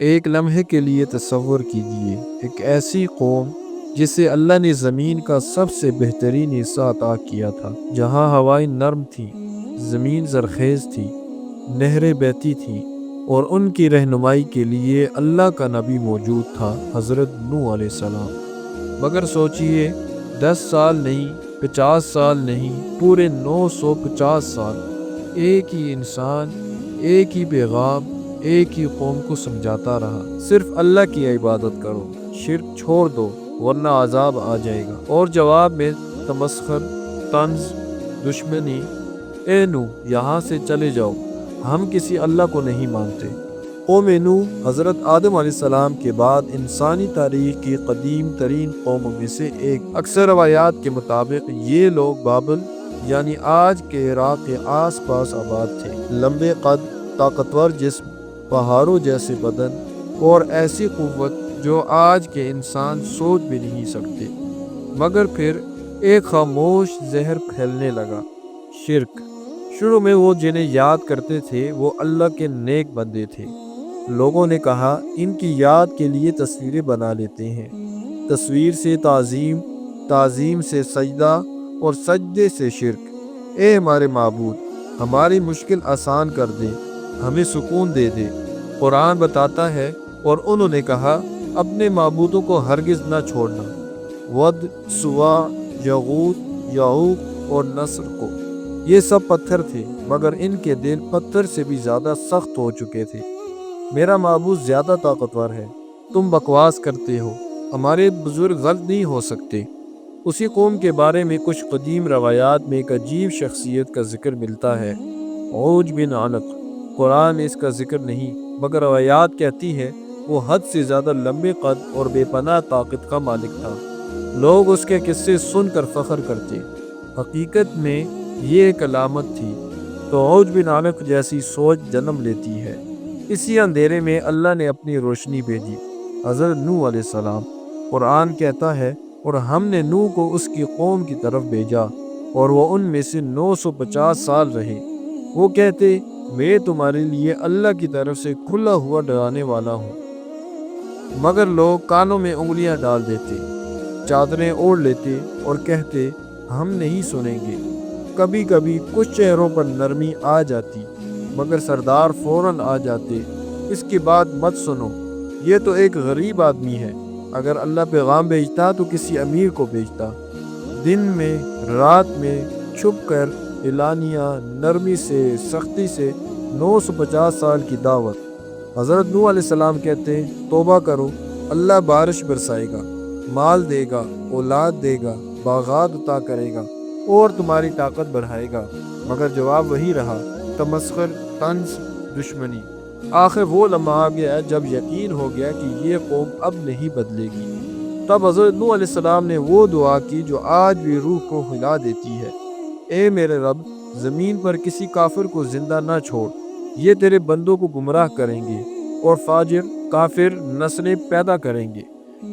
ایک لمحے کے لیے تصور کیجیے، ایک ایسی قوم جسے اللہ نے زمین کا سب سے بہترین حصہ عطا کیا تھا، جہاں ہوائیں نرم تھیں، زمین زرخیز تھی، نہریں بہتی تھیں، اور ان کی رہنمائی کے لیے اللہ کا نبی موجود تھا، حضرت نوح علیہ السلام۔ مگر سوچئے، 10 سال نہیں، 50 سال نہیں، پورے 950 سال ایک ہی انسان، ایک ہی پیغام، ایک ہی قوم کو سمجھاتا رہا، صرف اللہ کی عبادت کرو، شرک چھوڑ دو ورنہ عذاب آ جائے گا۔ اور جواب میں تمسخر، طنز، دشمنی، اے نوح یہاں سے چلے جاؤ، ہم کسی اللہ کو نہیں مانتے۔ قوم نوح حضرت آدم علیہ السلام کے بعد انسانی تاریخ کی قدیم ترین قوموں میں سے ایک۔ اکثر روایات کے مطابق یہ لوگ بابل یعنی آج کے عراق کے آس پاس آباد تھے۔ لمبے قد، طاقتور جسم، پہاڑوں جیسے بدن، اور ایسی قوت جو آج کے انسان سوچ بھی نہیں سکتے۔ مگر پھر ایک خاموش زہر پھیلنے لگا، شرک۔ شروع میں وہ جنہیں یاد کرتے تھے وہ اللہ کے نیک بندے تھے۔ لوگوں نے کہا ان کی یاد کے لیے تصویریں بنا لیتے ہیں، تصویر سے تعظیم، تعظیم سے سجدہ، اور سجدے سے شرک۔ اے ہمارے معبود، ہماری مشکل آسان کر دے، ہمیں سکون دے دے۔ قرآن بتاتا ہے، اور انہوں نے کہا اپنے معبودوں کو ہرگز نہ چھوڑنا، ود، سوا، یغوث، یعوق اور نصر کو۔ یہ سب پتھر تھے، مگر ان کے دل پتھر سے بھی زیادہ سخت ہو چکے تھے۔ میرا معبود زیادہ طاقتور ہے، تم بکواس کرتے ہو، ہمارے بزرگ غلط نہیں ہو سکتے۔ اسی قوم کے بارے میں کچھ قدیم روایات میں ایک عجیب شخصیت کا ذکر ملتا ہے، عوج بن عنق۔ قرآن اس کا ذکر نہیں، مگر روایات کہتی ہے وہ حد سے زیادہ لمبے قد اور بے پناہ طاقت کا مالک تھا۔ لوگ اس کے قصے سن کر فخر کرتے، حقیقت میں یہ ایک علامت تھی۔ تو عوج بن عنق جیسی سوچ جنم لیتی ہے۔ اسی اندھیرے میں اللہ نے اپنی روشنی بھیجی، حضرت نوح علیہ السلام۔ قرآن کہتا ہے، اور ہم نے نوح کو اس کی قوم کی طرف بھیجا، اور وہ ان میں سے 950 سال رہے۔ وہ کہتے، میں تمہارے لیے اللہ کی طرف سے کھلا ہوا ڈرانے والا ہوں۔ مگر لوگ کانوں میں انگلیاں ڈال دیتے، چادریں اوڑھ لیتے اور کہتے ہم نہیں سنیں گے۔ کبھی کبھی کچھ چہروں پر نرمی آ جاتی، مگر سردار فوراً آ جاتے، اس کی بات مت سنو، یہ تو ایک غریب آدمی ہے، اگر اللہ پیغام بھیجتا تو کسی امیر کو بھیجتا۔ دن میں، رات میں، چھپ کر، اعلانیہ، نرمی سے، سختی سے، 950 سال کی دعوت۔ حضرت نوح علیہ السلام کہتے، توبہ کرو، اللہ بارش برسائے گا، مال دے گا، اولاد دے گا، باغات عطا کرے گا، اور تمہاری طاقت بڑھائے گا۔ مگر جواب وہی رہا، تمسخر، طنز، دشمنی۔ آخر وہ لمحہ آ گیا جب یقین ہو گیا کہ یہ قوم اب نہیں بدلے گی۔ تب حضرت نوح علیہ السلام نے وہ دعا کی جو آج بھی روح کو ہلا دیتی ہے، اے میرے رب، زمین پر کسی کافر کو زندہ نہ چھوڑ، یہ تیرے بندوں کو گمراہ کریں گے، اور فاجر، کافر نسلیں پیدا کریں گے۔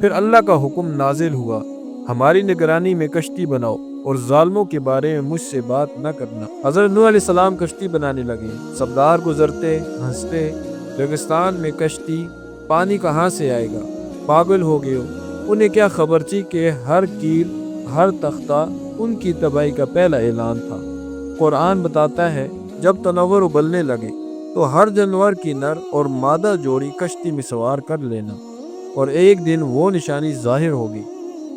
پھر اللہ کا حکم نازل ہوا، ہماری نگرانی میں کشتی بناؤ، اور ظالموں کے بارے میں مجھ سے بات نہ کرنا۔ حضرت نوح علیہ السلام کشتی بنانے لگے، سردار گزرتے، ہنستے، ریگستان میں کشتی، پانی کہاں سے آئے گا؟ پاگل ہو گئے ہو؟ انہیں کیا خبر تھی کہ ہر کیل، ہر تختہ ان کی تباہی کا پہلا اعلان تھا۔ قرآن بتاتا ہے، جب تنور ابلنے لگے تو ہر جانور کی نر اور مادہ جوڑی کشتی میں سوار کر لینا، اور ایک دن وہ نشانی ظاہر ہوگی،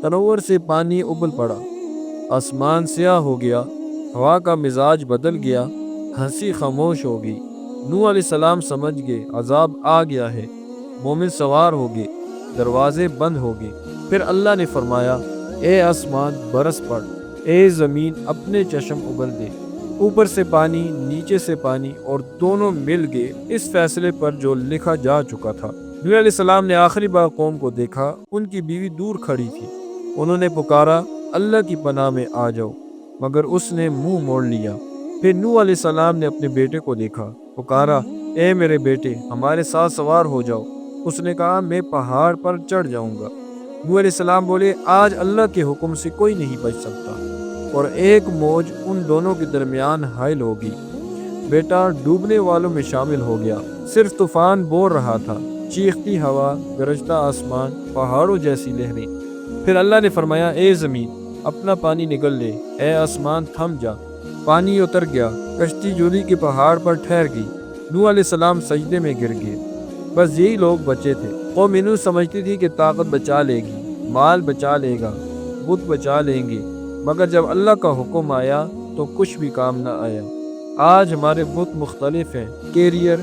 تنور سے پانی ابل پڑا، آسمان سیاہ ہو گیا، ہوا کا مزاج بدل گیا، ہنسی خاموش ہو گئی۔ نوح علیہ السلام سمجھ گئے عذاب آ گیا ہے، مومن سوار ہو گئے، دروازے بند ہو گئے۔ پھر اللہ نے فرمایا، اے آسمان برس پڑ، اے زمین اپنے چشم ابل دے، اوپر سے پانی، نیچے سے پانی، اور دونوں مل گئے اس فیصلے پر جو لکھا جا چکا تھا۔ نوح علیہ السلام نے آخری بار قوم کو دیکھا، ان کی بیوی دور کھڑی تھی۔ انہوں نے پکارا، اللہ کی پناہ میں آ جاؤ، مگر اس نے منہ موڑ لیا۔ پھر نوح علیہ السلام نے اپنے بیٹے کو دیکھا، پکارا، اے میرے بیٹے، ہمارے ساتھ سوار ہو جاؤ۔ اس نے کہا، میں پہاڑ پر چڑھ جاؤں گا۔ نوح علیہ السلام بولے، آج اللہ کے حکم سے کوئی نہیں بچ سکتا، اور ایک موج ان دونوں کے درمیان حائل ہوگی۔ بیٹا ڈوبنے والوں میں شامل ہو گیا، صرف طوفان بول رہا تھا، چیختی ہوا، گرجتا آسمان، پہاڑوں جیسی لہریں۔ پھر اللہ نے فرمایا اے زمین اپنا پانی نگل لے، اے آسمان تھم جا۔ پانی اتر گیا، کشتی جولی کے پہاڑ پر ٹھہر گئی۔ نوح علیہ السلام سجدے میں گر گئے۔ بس یہی لوگ بچے تھے۔ قوم نوح سمجھتی تھی کہ طاقت بچا لے گی، مال بچا لے گا، بت بچا لیں گے، مگر جب اللہ کا حکم آیا تو کچھ بھی کام نہ آیا۔ آج ہمارے بت مختلف ہیں، کیریئر،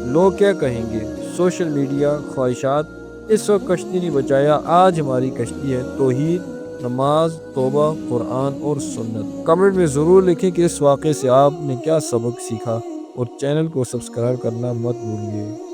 لوگ کیا کہیں گے، سوشل میڈیا، خواہشات۔ اس وقت کشتی نہیں بچایا، آج ہماری کشتی ہے توحید، نماز، توبہ، قرآن اور سنت۔ کمنٹ میں ضرور لکھیں کہ اس واقعے سے آپ نے کیا سبق سیکھا، اور چینل کو سبسکرائب کرنا مت بھولیے۔